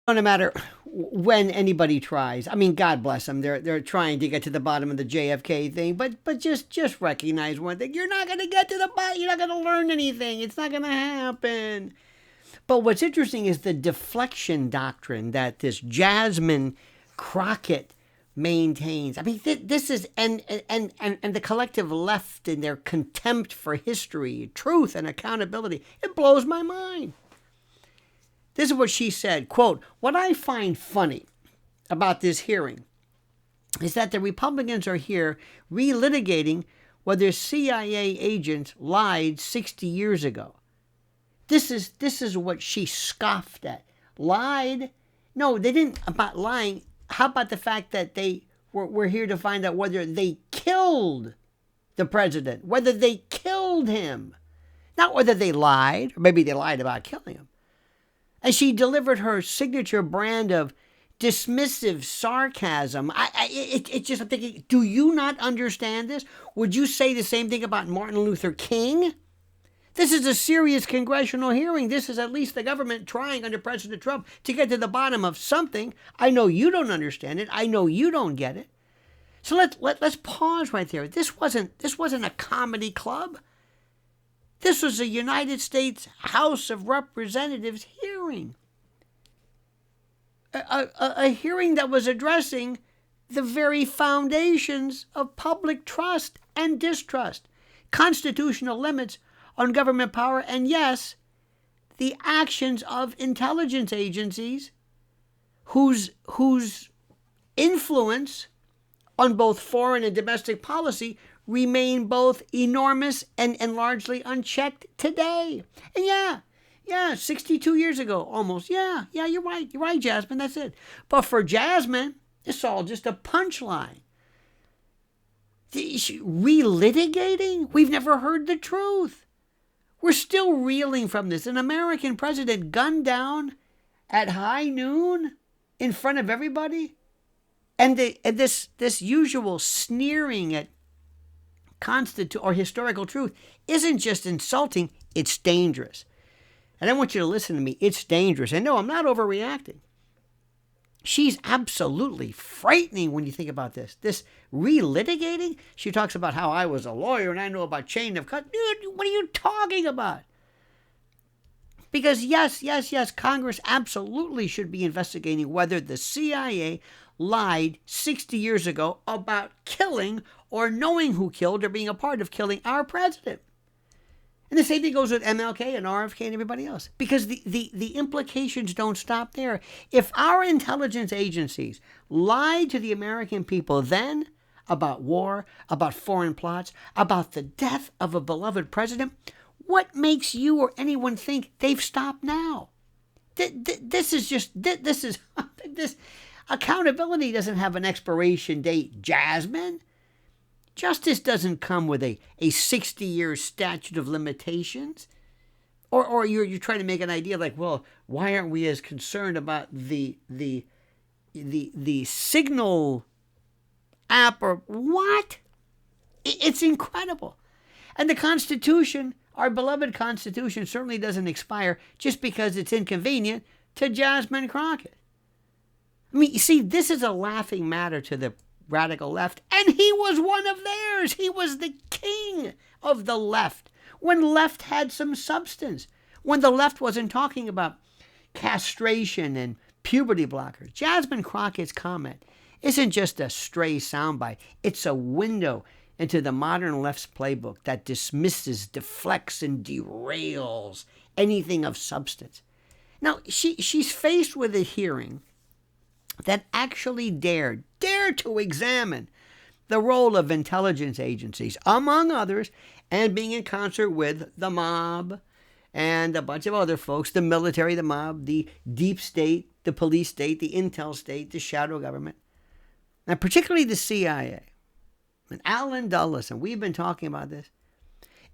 No matter when anybody tries. I mean, God bless them. They're trying to get to the bottom of the JFK thing, but just recognize one thing: you're not going to get to the bottom. You're not going to learn anything. It's not going to happen. But what's interesting is the deflection doctrine that this Jasmine Crockett maintains. I mean, this is and the collective left in their contempt for history, truth, and accountability. It blows my mind. This is what she said, quote, "What I find funny about this hearing is that the Republicans are here relitigating whether CIA agents lied 60 years ago." This is what she scoffed at. Lied? No, they didn't about lying. How about the fact that they were here to find out whether they killed the president, whether they killed him, not whether they lied, or maybe they lied about killing him. And she delivered her signature brand of dismissive sarcasm. It's just, I'm thinking, do you not understand this? Would you say the same thing about Martin Luther King? This is a serious congressional hearing. This is at least the government trying under President Trump to get to the bottom of something. I know you don't understand it. I know you don't get it. So let's pause right there. This wasn't a comedy club. This was a United States House of Representatives hearing. A hearing that was addressing the very foundations of public trust and distrust, constitutional limits on government power, and yes, the actions of intelligence agencies whose influence on both foreign and domestic policy remain both enormous and largely unchecked today. And yeah, 62 years ago, almost. Yeah, you're right, Jasmine, that's it. But for Jasmine, it's all just a punchline. Relitigating? We've never heard the truth. We're still reeling from this. An American president gunned down at high noon in front of everybody? And this usual sneering at or historical truth isn't just insulting, it's dangerous. And I want you to listen to me. It's dangerous. And no, I'm not overreacting. She's absolutely frightening when you think about this. This relitigating, she talks about how I was a lawyer and I know about chain of custody. Dude, what are you talking about? Because yes, Congress absolutely should be investigating whether the CIA lied 60 years ago about killing or knowing who killed or being a part of killing our president. And the same thing goes with MLK and RFK and everybody else. Because the implications don't stop there. If our intelligence agencies lied to the American people then about war, about foreign plots, about the death of a beloved president, what makes you or anyone think they've stopped now? This accountability doesn't have an expiration date, Jasmine. Justice doesn't come with a 60-year statute of limitations. Or you're trying to make an idea like, well, why aren't we as concerned about the signal app or what? It's incredible. And the Constitution, our beloved Constitution, certainly doesn't expire just because it's inconvenient to Jasmine Crockett. I mean, you see, this is a laughing matter to the radical left, and he was one of theirs. He was the king of the left when left had some substance, when the left wasn't talking about castration and puberty blockers. Jasmine Crockett's comment isn't just a stray soundbite. It's a window into the modern left's playbook that dismisses, deflects, and derails anything of substance. Now, she's faced with a hearing that actually dared to examine the role of intelligence agencies, among others, and being in concert with the mob and a bunch of other folks, the military, the mob, the deep state, the police state, the intel state, the shadow government, and particularly the CIA. And Alan Dulles, and we've been talking about this,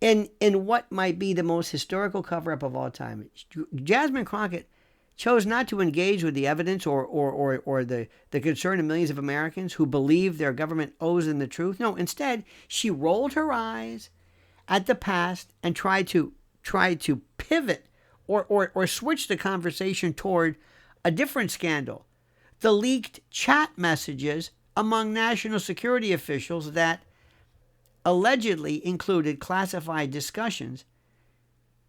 in what might be the most historical cover-up of all time. Jasmine Crockett chose not to engage with the evidence or the concern of millions of Americans who believe their government owes them the truth. No, instead, she rolled her eyes at the past and tried to pivot or switch the conversation toward A different scandal, the leaked chat messages among national security officials that allegedly included classified discussions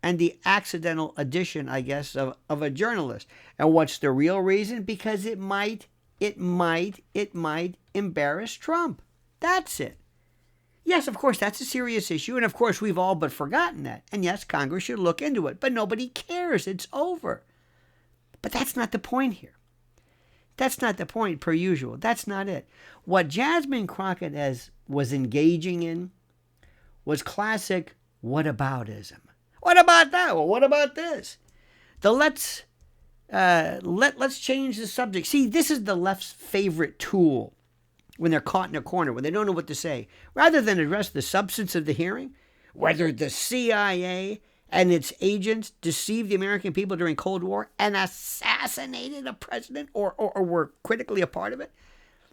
and the accidental addition, I guess, of a journalist. And what's the real reason? Because it might embarrass Trump. That's it. Yes, of course, that's a serious issue, and of course, we've all but forgotten that. And yes, Congress should look into it, but nobody cares. It's over. But that's not the point here. That's not the point, per usual. That's not it. What Jasmine Crockett was engaging in was classic whataboutism. What about that? Well, what about this? Let's change the subject. See, this is the left's favorite tool when they're caught in a corner, when they don't know what to say. Rather than address the substance of the hearing, whether the CIA and its agents deceived the American people during Cold War and assassinated a president or were critically a part of it.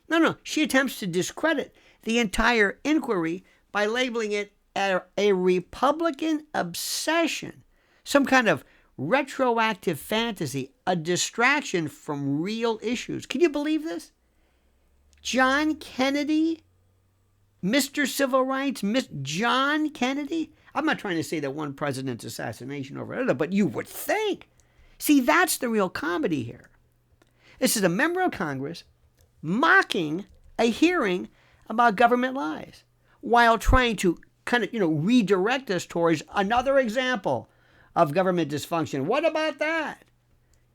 No, she attempts to discredit the entire inquiry by labeling it a Republican obsession, some kind of retroactive fantasy, a distraction from real issues. Can you believe this? John Kennedy, Mr. Civil Rights, John Kennedy. I'm not trying to say that one president's assassination over another, but you would think. See, that's the real comedy here. This is a member of Congress mocking a hearing about government lies while trying to kind of, redirect us towards another example of government dysfunction. What about that?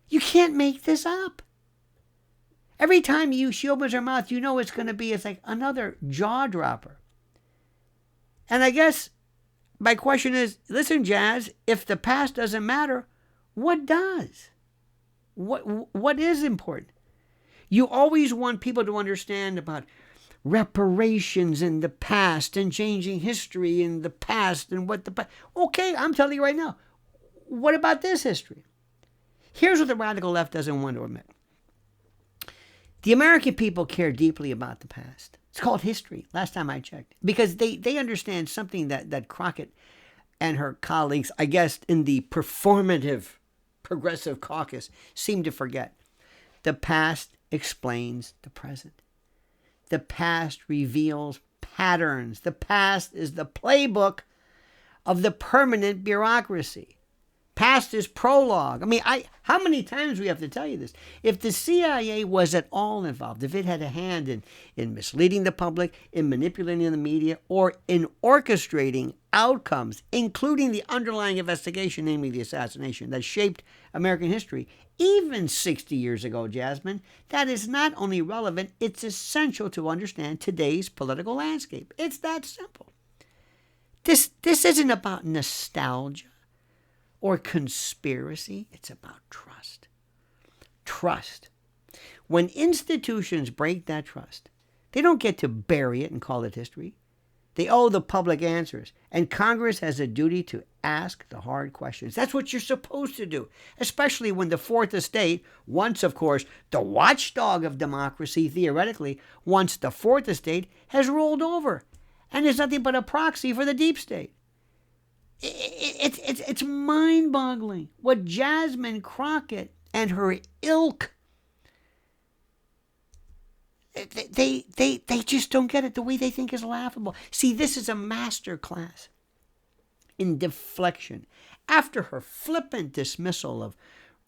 You can't make this up. Every time she opens her mouth, it's going to be, it's like another jaw dropper. And I guess my question is, listen, Jazz, if the past doesn't matter, what does? What is important? You always want people to understand about reparations in the past and changing history in the past and what the past. Okay, I'm telling you right now, what about this history? Here's what the radical left doesn't want to admit. The American people care deeply about the past. It's called history, last time I checked, because they understand something that Crockett and her colleagues, I guess, in the performative progressive caucus, seem to forget. The past explains the present. The past reveals patterns. The past is the playbook of the permanent bureaucracy. Past is prologue. I mean, how many times we have to tell you this? If the CIA was at all involved, if it had a hand in misleading the public, in manipulating the media, or in orchestrating outcomes, including the underlying investigation, namely the assassination, that shaped American history, even 60 years ago, Jasmine, that is not only relevant, it's essential to understand today's political landscape. It's that simple. This isn't about nostalgia or conspiracy. It's about trust. Trust. When institutions break that trust, they don't get to bury it and call it history. They owe the public answers, and Congress has a duty to ask the hard questions. That's what you're supposed to do, especially when the Fourth Estate, once, of course, the watchdog of democracy, theoretically, once the Fourth Estate has rolled over and is nothing but a proxy for the deep state. It's mind-boggling what Jasmine Crockett and her ilk, they just don't get it. The way they think is laughable. See, this is a master class in deflection. After her flippant dismissal of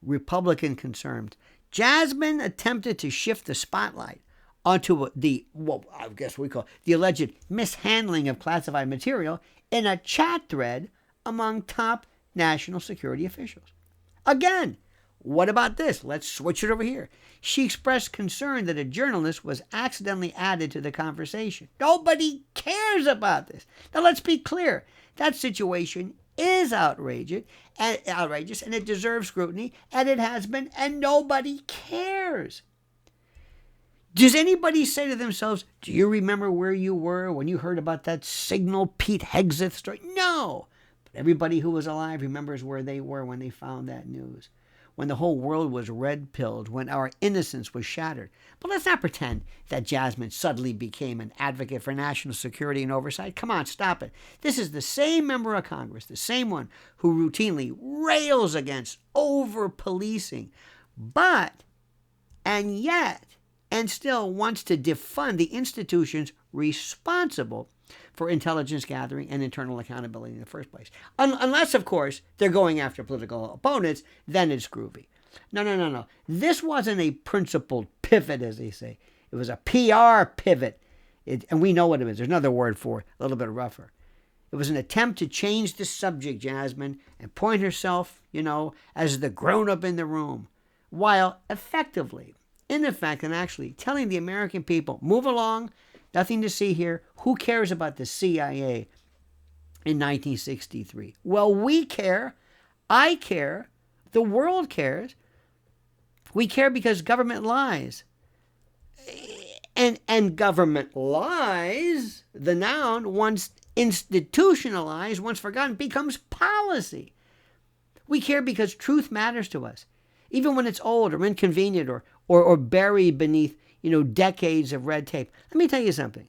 Republican concerns, Jasmine attempted to shift the spotlight onto I guess we call the alleged mishandling of classified material in a chat thread among top national security officials. Again, what about this? Let's switch it over here. She expressed concern that a journalist was accidentally added to the conversation. Nobody cares about this. Now, let's be clear. That situation is outrageous, and it deserves scrutiny, and it has been, and nobody cares. Does anybody say to themselves, do you remember where you were when you heard about that Signal Pete Hegseth story? No. But everybody who was alive remembers where they were when they found that news, when the whole world was red-pilled, when our innocence was shattered. But let's not pretend that Jasmine suddenly became an advocate for national security and oversight. Come on, stop it. This is the same member of Congress, the same one who routinely rails against over-policing, but and still wants to defund the institutions responsible for intelligence gathering and internal accountability in the first place. Unless, of course, they're going after political opponents, then it's groovy. No. This wasn't a principled pivot, as they say. It was a PR pivot. And we know what it is. There's another word for it, a little bit rougher. It was an attempt to change the subject, Jasmine, and point herself, as the grown-up in the room, while effectively, in effect, and actually telling the American people, move along, nothing to see here. Who cares about the CIA in 1963? Well, we care. I care. The world cares. We care because government lies. And government lies, the noun, once institutionalized, once forgotten, becomes policy. We care because truth matters to us, even when it's old or inconvenient or buried beneath, decades of red tape. Let me tell you something.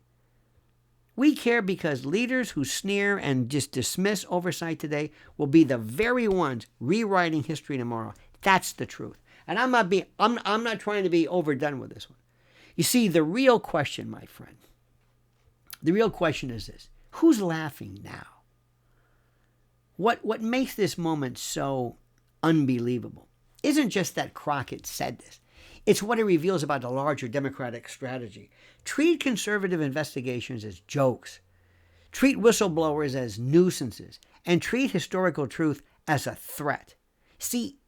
We care because leaders who sneer and just dismiss oversight today will be the very ones rewriting history tomorrow. That's the truth. And I'm not trying to be overdone with this one. You see, the real question, my friend, the real question is this: who's laughing now? What makes this moment so unbelievable isn't just that Crockett said this. It's what it reveals about the larger Democratic strategy. Treat conservative investigations as jokes. Treat whistleblowers as nuisances. And treat historical truth as a threat. See,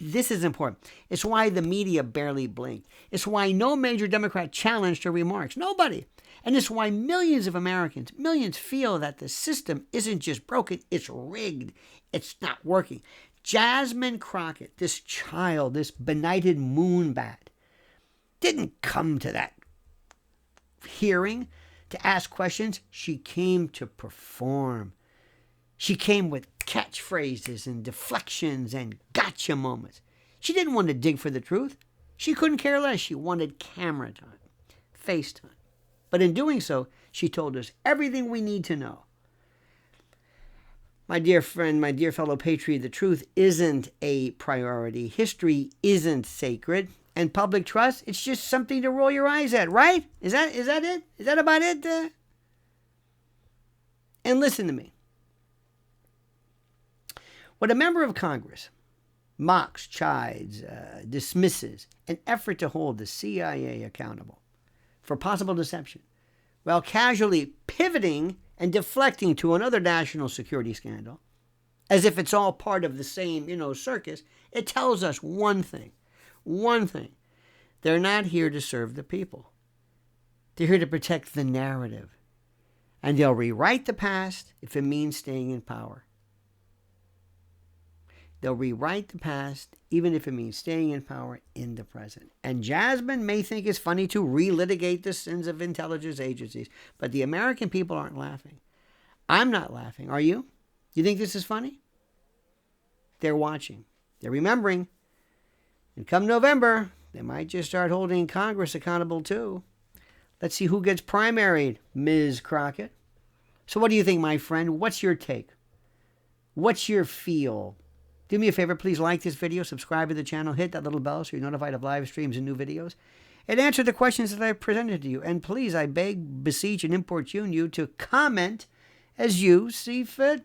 this is important. It's why the media barely blinked. It's why no major Democrat challenged her remarks. Nobody. And it's why millions of Americans, feel that the system isn't just broken, it's rigged. It's not working. Jasmine Crockett, this child, this benighted moonbat, didn't come to that hearing to ask questions. She came to perform. She came with catchphrases and deflections and gotcha moments. She didn't want to dig for the truth. She couldn't care less. She wanted camera time, FaceTime. But in doing so, she told us everything we need to know. My dear friend, my dear fellow patriot, the truth isn't a priority. History isn't sacred. And public trust, it's just something to roll your eyes at, right? Is that it? Is that about it? And listen to me. When a member of Congress mocks, chides, dismisses an effort to hold the CIA accountable for possible deception, while casually pivoting and deflecting to another national security scandal, as if it's all part of the same, circus, it tells us one thing. They're not here to serve the people. They're here to protect the narrative. And they'll rewrite the past if it means staying in power. They'll rewrite the past, even if it means staying in power in the present. And Jasmine may think it's funny to relitigate the sins of intelligence agencies, but the American people aren't laughing. I'm not laughing. Are you? You think this is funny? They're watching. They're remembering. And come November, they might just start holding Congress accountable too. Let's see who gets primaried, Ms. Crockett. So what do you think, my friend? What's your take? What's your feel? Do me a favor, please like this video, subscribe to the channel, hit that little bell so you're notified of live streams and new videos, and answer the questions that I've presented to you. And please, I beg, beseech, and importune you to comment as you see fit.